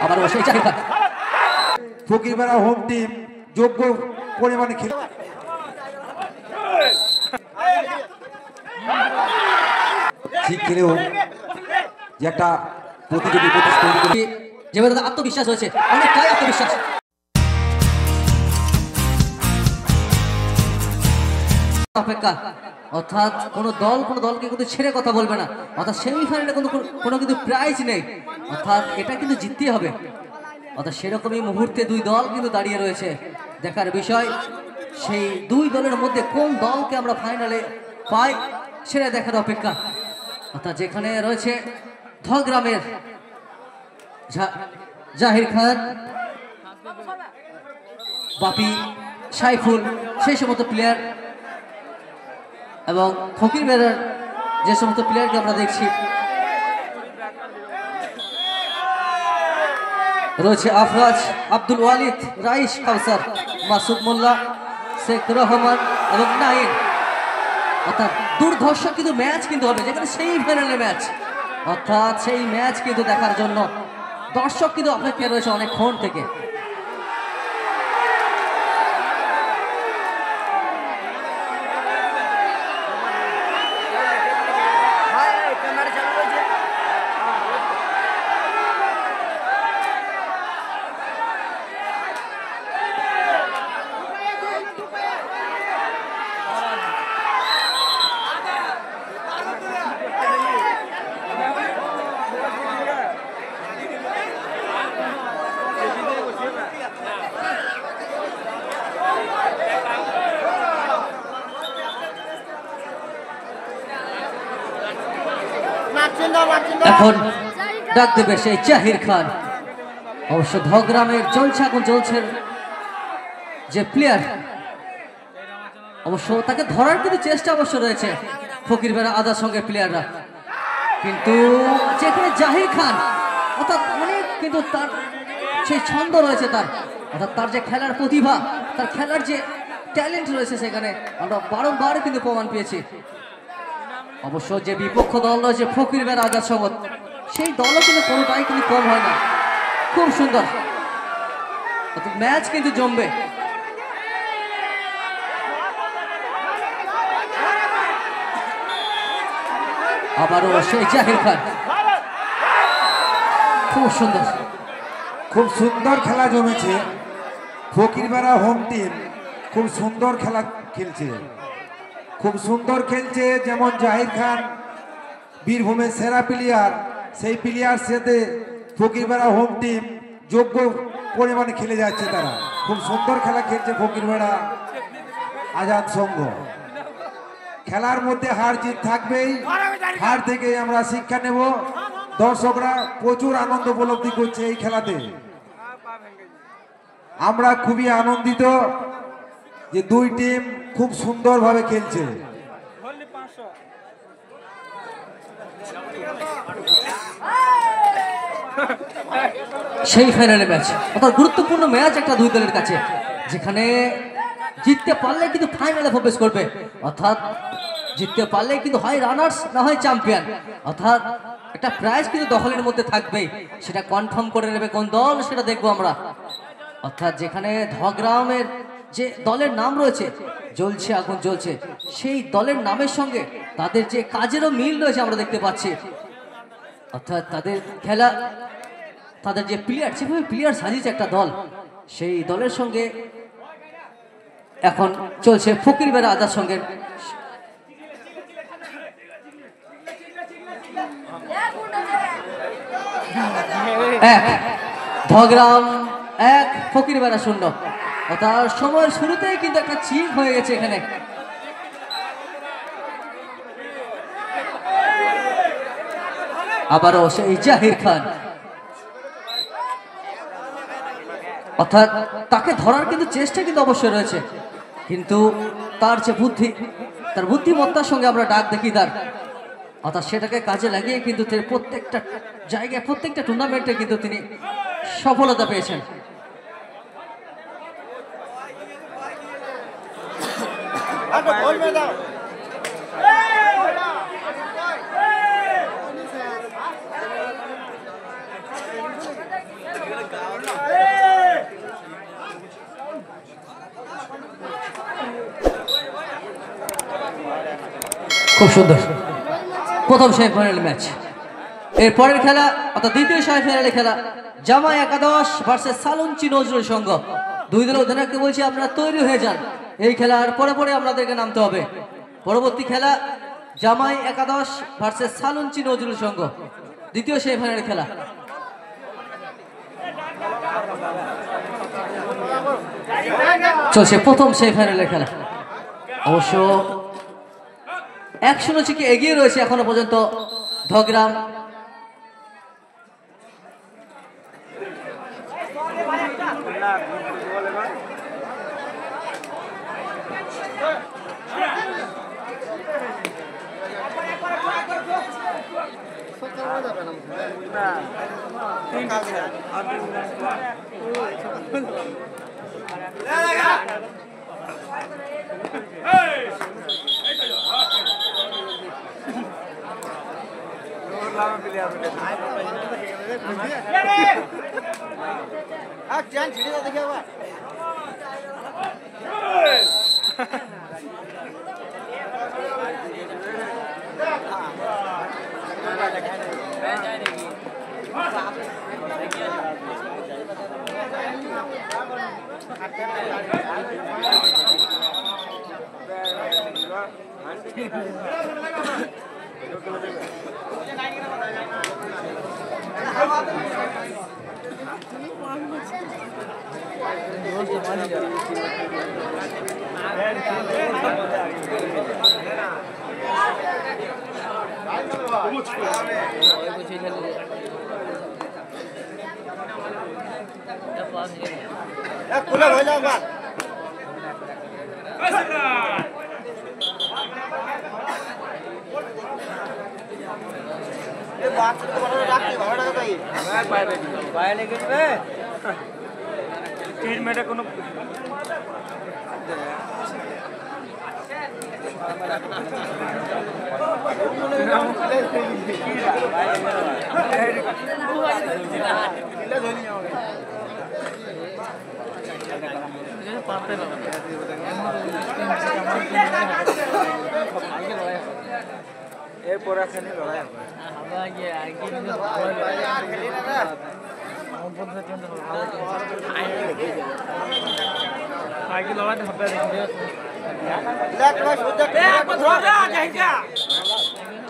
আবার সেই Zaheer Khan. Fakirpara home team যোগ্য পরিমাণে খেলে ঠিক খেলেও যে একটা প্রতিযোগী যেভাবে তাদের আত্মবিশ্বাস হয়েছে, অনেকটাই আত্মবিশ্বাস। অপেক্ষা, অর্থাৎ কোনো দলকে কিন্তু ছেড়ে কথা বলবে না, অর্থাৎ সেমিফাইনালে কোনো কিন্তু প্রাইজ নেই, অর্থাৎ এটা কিন্তু জিততেই হবে। অর্থাৎ সেরকমই মুহূর্তে দুই দল কিন্তু দাঁড়িয়ে রয়েছে। দেখার বিষয় সেই দুই দলের মধ্যে কোন দলকে আমরা ফাইনালে পাই সেটা দেখার অপেক্ষা। অর্থাৎ যেখানে রয়েছে ধগ্রামের জাহির খান, বাপি, সাইফুল, সেই সমস্ত প্লেয়ার এবং ফকিরপাড়ার যে সমস্ত প্লেয়ারকে আমরা দেখছি, রয়েছে আফরাজ, আব্দুল ওয়ালিদ, রাইস, কাউসার, মাসুদ মোল্লা, শেখ রহমান এবং নাইন। অর্থাৎ দুর্ধর্ষ কিন্তু ম্যাচ কিন্তু হবে, যেখানে সেই ফাইনালে ম্যাচ, অর্থাৎ সেই ম্যাচ কিন্তু দেখার জন্য দর্শক কিন্তু অপেক্ষায় রয়েছে অনেকক্ষণ থেকে। এখন ডাক দেবে সেই জাহির খান। অবশ্য ধগ্রামের এখন চলছে যে প্লেয়ার, অবশ্য তাকে ধরার কিন্তু চেষ্টা অবশ্য রয়েছে ফকিরপাড়া আদার সঙ্গে প্লেয়াররা, কিন্তু যেখানে জাহির খান অর্থাৎ অনেক কিন্তু তার সেই ছন্দ রয়েছে, অর্থাৎ তার যে খেলার প্রতিভা, তার খেলার যে ট্যালেন্ট রয়েছে, সেখানে আমরা বারংবার কিন্তু প্রমাণ পেয়েছি। অবশ্য যে বিপক্ষ দল রয়েছে ফকিরপাড়া আজাদ সঙ্গত, সেই দলও কিন্তু কোনোটাই কিন্তু কম হয় না, খুব সুন্দর ম্যাচ কিন্তু জমবে। আবারও সেই জাহির খান, খুব সুন্দর খেলা জমেছে। ফকিরপাড়া হোম টিম খুব সুন্দর খেলা খেলছে, খুব সুন্দর খেলছে। যেমন জাহির খান বীরভূমের সেরা প্লেয়ার, সেই প্লেয়ার সাথে ফকিরপাড়া হোম টিম যোগ্য পরিমাণে খেলে যাচ্ছে। তারা খুব সুন্দর খেলা খেলছে। ফকিরপাড়া আজাদ সংঘ খেলার মধ্যে হার জিত থাকবেই, হার থেকে আমরা শিক্ষা নেব। দর্শকরা প্রচুর আনন্দ উপলব্ধি করছে এই খেলাতে। আমরা খুবই আনন্দিত যে দুই টিম খুব সুন্দরভাবে খেলছে। সেই ফাইনালে ম্যাচ, অর্থাৎ গুরুত্বপূর্ণ ম্যাচ একটা দুই দলের কাছে, যেখানে জিততে পারলে কিন্তু ফাইনালে প্রবেশ করবে, অর্থাৎ জিততে পারলে কিন্তু হয় রানার্স না হয় চ্যাম্পিয়ন, অর্থাৎ একটা প্রাইজ কিন্তু দখলের মধ্যে থাকবেই। সেটা কনফার্ম করে নেবে কোন দল সেটা দেখবো আমরা। অর্থাৎ যেখানে ধগ্রামের যে দলের নাম রয়েছে জ্বলছে আগুন জ্বলছে, সেই দলের নামের সঙ্গে তাদের যে কাজেরও মিল রয়েছে আমরা দেখতে পাচ্ছি। অর্থাৎ তাদের খেলা, তাদের যে প্লেয়ার, যেভাবে প্লেয়ার সাজিয়েছে একটা দল, সেই দলের সঙ্গে এখন চলছে ফকিরপাড়া আজাদ সঙ্গে এক, ধগ্রাম 1, ফকিরপাড়া 0। অর্থাৎ সময়ের শুরুতেই কিন্তু একটা চির হয়ে গেছে এখানে। আবারও সেই জাহির খান, অর্থাৎ তাকে ধরার কিন্তু চেষ্টা কিন্তু অবশ্যই রয়েছে, কিন্তু তার যে বুদ্ধি, তার বুদ্ধিমত্তার সঙ্গে আমরা ডাক দেখি তার, অর্থাৎ সেটাকে কাজে লাগিয়ে কিন্তু প্রত্যেকটা জায়গায়, প্রত্যেকটা টুর্নামেন্টে কিন্তু তিনি সফলতা পেয়েছেন। খুব সুন্দর প্রথম সেমিফাইনাল ম্যাচ। এর পরের খেলা অর্থাৎ দ্বিতীয় সেমিফাইনালের খেলা জামাই একাদশ ভার্সেস সালুঞ্চি নজরুল সংঘ। দুই দলের অধিনায়ককে বলছি আপনারা তৈরি হয়ে যান, এই খেলার পরে পরে আপনাদেরকে নামতে হবে। পরবর্তী খেলা জামাই একাদশ ভার্সেস সালুঞ্চি নজরুল সংঘ, দ্বিতীয় সেমিফাইনালের খেলা। চলছে প্রথম সেমিফাইনালের খেলা। অবশ্য 1-0 থেকে এগিয়ে রয়েছে এখনো পর্যন্ত ধগ্রাম।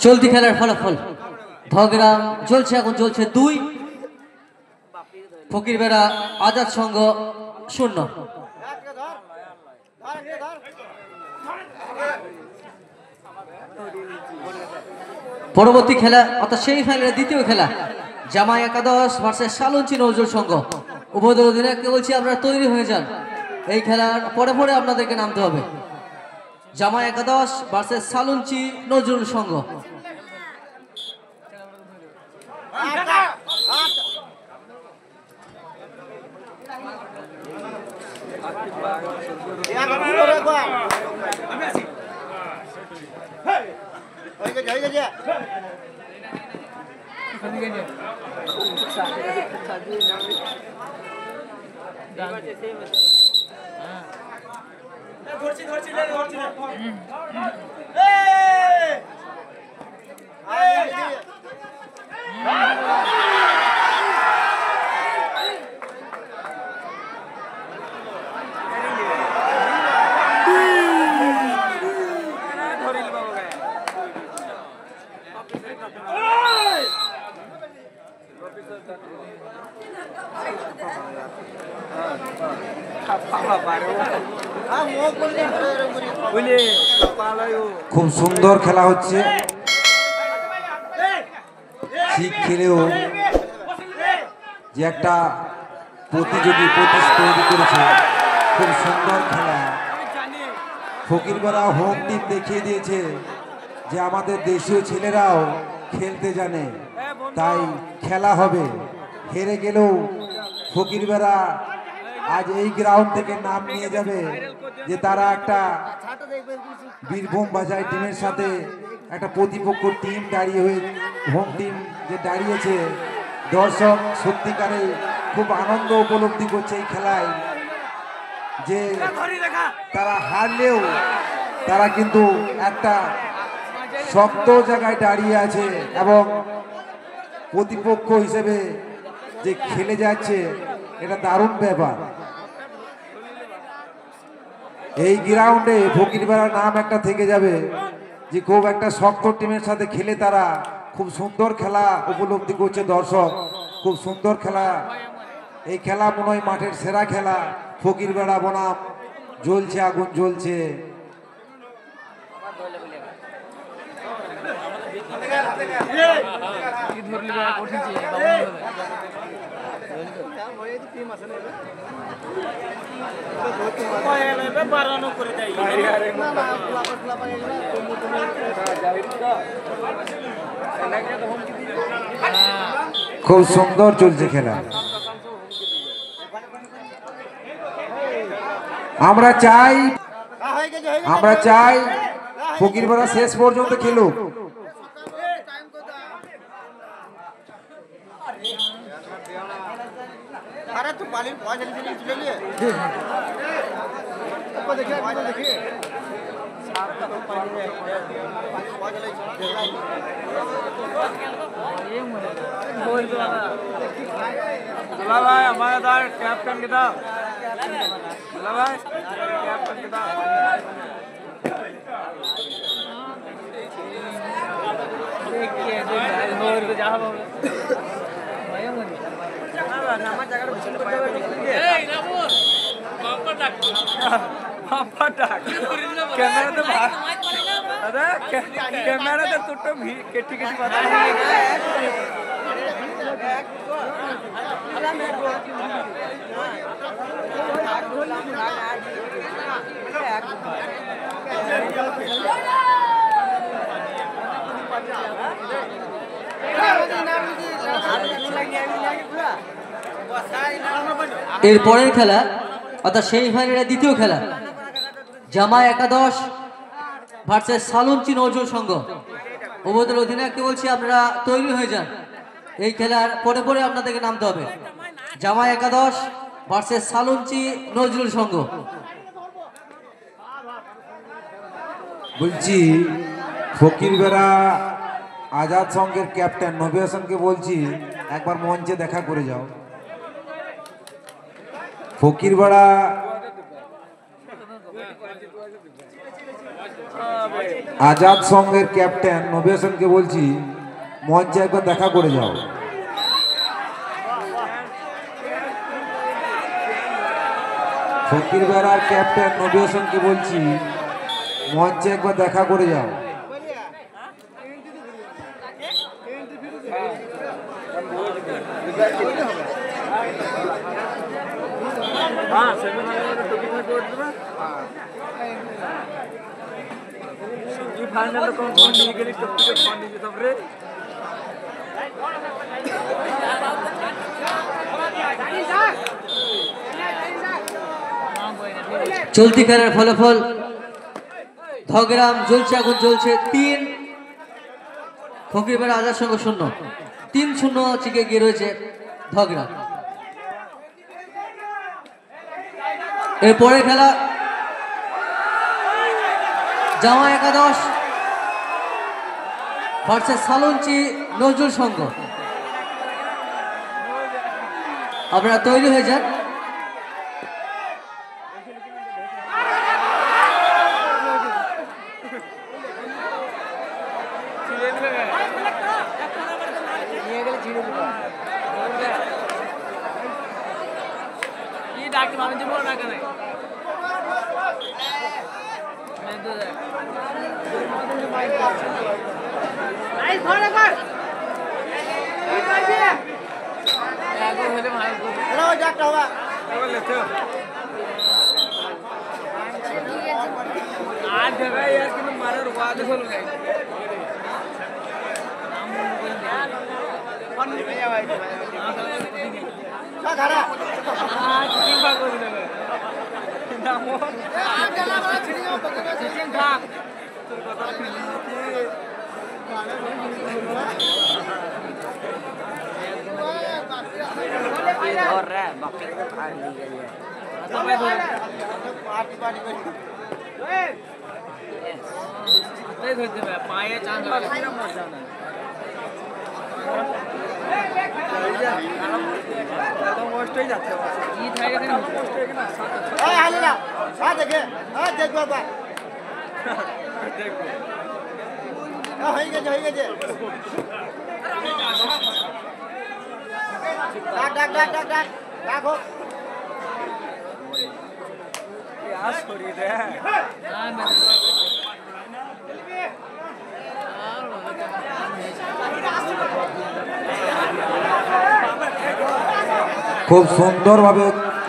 চলতি খেলার ফলাফল ধগ্রাম চলছে, এখন চলছে 2, ফকিরবেড়া আজাদ সংঘ 0। পরবর্তী খেলা অর্থাৎ সেমিফাইনালের দ্বিতীয় খেলা জামাই একাদশ ভার্সেস সালুঞ্চি নজরুল সংঘ। উভয় দল অধিনায়ককে বলছি আপনারা তৈরি হয়ে যান, এই খেলার পরে পরে আপনাদেরকে নামতে হবে। জামাই একাদশ ভার্সেস সালুঞ্চি নজরুল সংঘ। খুব সুন্দর খেলা হচ্ছে, ঠিক খেলেও যে একটা প্রতিযোগী তৈরি করেছে, খুব সুন্দর খেলা। ফকিরপাড়া হোম টিম দেখিয়ে দিয়েছে যে আমাদের দেশীয় ছেলেরাও খেলতে জানে, তাই খেলা হবে। হেরে গেলেও ফকিরপাড়া আজ এই গ্রাউন্ড থেকে নাম নিয়ে যাবে যে তারা একটা বীরভূম বাজার টিমের সাথে একটা প্রতিপক্ষ টিম দাঁড়িয়ে হয়ে হোম টিম যে দাঁড়িয়েছে, দর্শক সত্যিকারে খুব আনন্দ উপলব্ধি করছে এই খেলায়, যে তারা হারলেও তারা কিন্তু একটা শক্ত জায়গায় দাঁড়িয়ে আছে এবং প্রতিপক্ষ হিসেবে যে খেলে যাচ্ছে এটা দারুণ ব্যাপার। এই গ্রাউন্ডে ফকিরপাড়ার নাম একটা থেকে যাবে যে খুব একটা শক্ত টিমের সাথে খেলে তারা খুব সুন্দর খেলা উপলব্ধি করছে দর্শক। খুব সুন্দর খেলা, এই খেলা মনে হয় মাঠের সেরা খেলা। ফকিরপাড়া বনাম জ্বলছে, আগুন জ্বলছে। খুব সুন্দর চলছে খেলা। আমরা চাই ফকিরপাড়া শেষ পর্যন্ত খেলুক। भाई हमारा दार कैप्टन किताब भाई कैप्टन किताब देखिए और जा भाई नामा जगह ए नामो पापा डाक कैमरा तो अरे कैमरा तो टुट्टो भी केटी केटी बात এরপরের খেলা অর্থাৎ সেমিফাইনালের দ্বিতীয় খেলা জামা একাদশ ভার্সেস সালুনচি নজরুল সংঘ। উভয়ের অধিনায়ককে বলছি আপনারা তৈরি হয়ে যান, এই খেলার পরে পরে আপনাদেরকে নামতে হবে। জামা একাদশ ভার্সেস সালুনচি নজরুল সংঘ। বলছি ফকিরপাড়া আজাদ সংঘের ক্যাপ্টেন নবী হাসানকে বলছি একবার মঞ্চে দেখা করে যাও। ফকিরপাড়া আজাদ সংঘের ক্যাপ্টেন নবী হাসানকে বলছি মঞ্চে একবার দেখা করে যাও। ফকিরপাড়ার ক্যাপ্টেন নবী হাসানকে বলছি মঞ্চে একবার দেখা করে যাও। फाइनल कौन कौन नहीं गए कब तक पानी की सबरे চলতি খেলার ফলাফল ধগ্রাম জ্বলছে আগুন জ্বলছে 3, ফকিরপাড়া আজাদ সংঘ 0। 3-0 চিকে গিয়ে রয়েছে ধগ্রাম। এরপরের খেলা জামা একাদশ ভার্সেস সালুনচি নজরুল সংঘ। আপনারা তৈরি হয়ে যান। হাতেই ধরতে হবে পায়ে চান্স লাগে মজা না কষ্টই যাচ্ছে ই থাকে না কষ্ট হয়ে না এই হালে না দেখে দেখবো বাবা দেখবো হয়ে গেছে ডাক রাখো আস করি রে খুব সুন্দরভাবে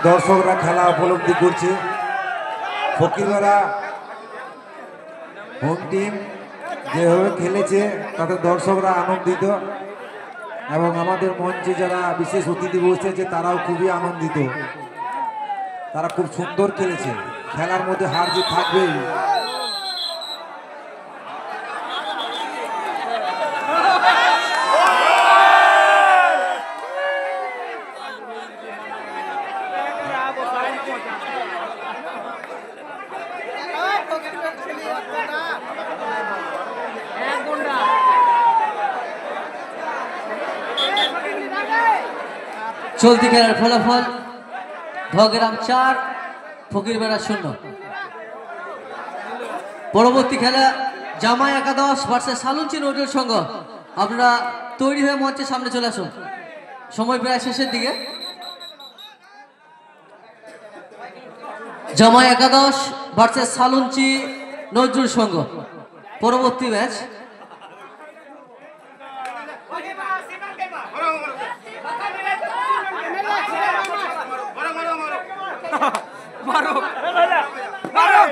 দর্শকরা খেলা উপলব্ধি করছে। ফকিররা হোম টিম যেভাবে খেলেছে তাতে দর্শকরা আনন্দিত এবং আমাদের মঞ্চে যারা বিশেষ অতিথি বসেছে তারাও খুবই আনন্দিত। তারা খুব সুন্দর খেলেছে। খেলার মধ্যে হার জিত থাকবেই। চলতি খেলার ফলাফল ভগ্রাম 4 ফকিরবেড়া 0। পরবর্তী খেলা জামাই একাদশ ভার্সেস সালুঞ্চি নজরুল সংঘ। আপনারা তৈরি হয়ে মঞ্চের সামনে চলে আসুন, সময় প্রায় শেষের দিকে। জামাই একাদশ ভার্সেস সালুঞ্চি নজরুল সংঘ পরবর্তী ম্যাচ। মারো মারো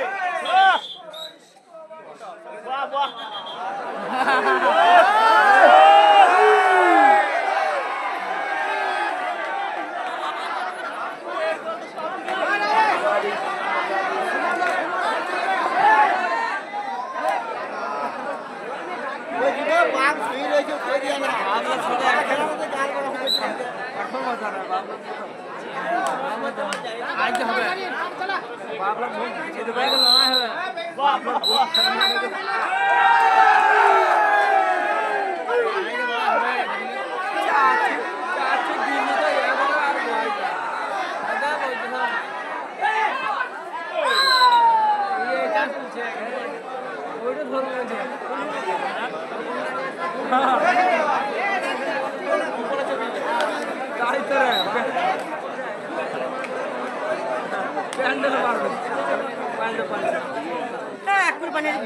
আইতে হবে বাবলা ভুল যেতে পারে না হবে বাবলা ভুল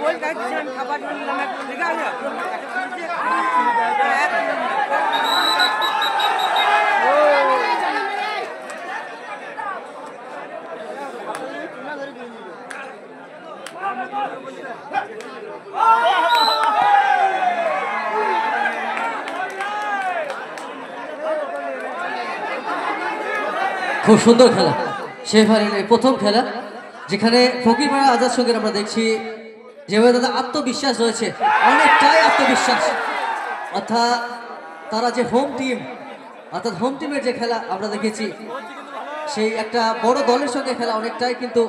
बोल का खबर খুব সুন্দর খেলা, সেভাবে প্রথম খেলা যেখানে ফকিরপাড়া আজাদ সঙ্গে আমরা দেখছি যেভাবে তাদের আত্মবিশ্বাস রয়েছে, অনেকটাই আত্মবিশ্বাস। অর্থাৎ তারা যে হোম টিম, অর্থাৎ হোম টিমের যে খেলা আমরা দেখেছি, সেই একটা বড় দলের সঙ্গে খেলা অনেকটাই কিন্তু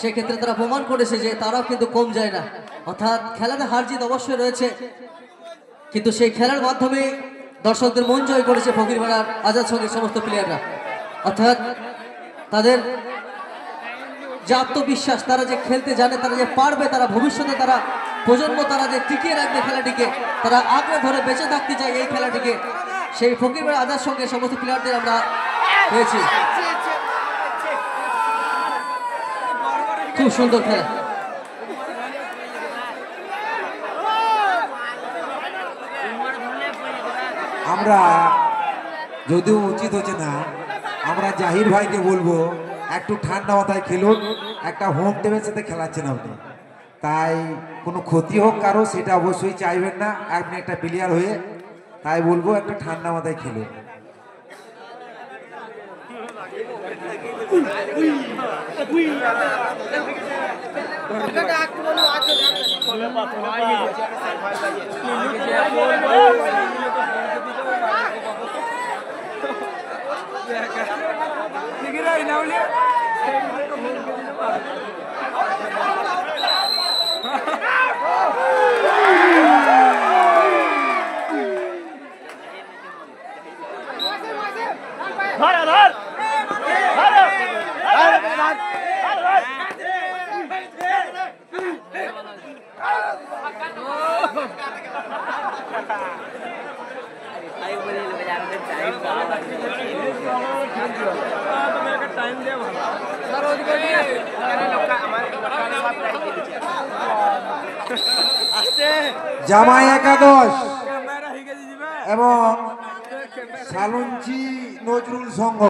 সেক্ষেত্রে তারা প্রমাণ করেছে যে তারাও কিন্তু কম যায় না। অর্থাৎ খেলাতে হার জিত অবশ্যই রয়েছে, কিন্তু সেই খেলার মাধ্যমে দর্শকদের মন জয় করেছে ফকিরপাড়ার আজাদ সঙ্গের সমস্ত প্লেয়াররা। অর্থাৎ তাদের যে আত্মবিশ্বাস, তারা যে খেলতে জানে, তারা যে পারবে, তারা ভবিষ্যতে তারা প্রজন্ম তারা যে টিকিয়ে রাখবে খেলাটিকে, তারা আঁকড়ে ধরে বেঁচে থাকতে চায় এই খেলাটিকে, সেই ফকিরপাড়া আজাদ সঙ্গে সমস্ত প্লেয়ারদের আমরা পেয়েছি। খুব সুন্দর খেলা। আমরা যদিও উচিত হচ্ছে না, আমরা জাহির ভাইকে বলবো একটু ঠান্ডা মাথায় খেলুন। একটা হোম টিমের সাথে খেলাচ্ছেন আপনি, তাই কোনো ক্ষতি হোক কারো সেটা অবশ্যই চাইবেন না আপনি একটা প্লেয়ার হয়ে। তাই বলবো একটা ঠান্ডা মাথায় খেলুন। টাইম দিয়ে ভালো জামাই একাদশ ক্যামেরা হিগে দিবে এবং সালুঞ্চি নজরুল সংঘ।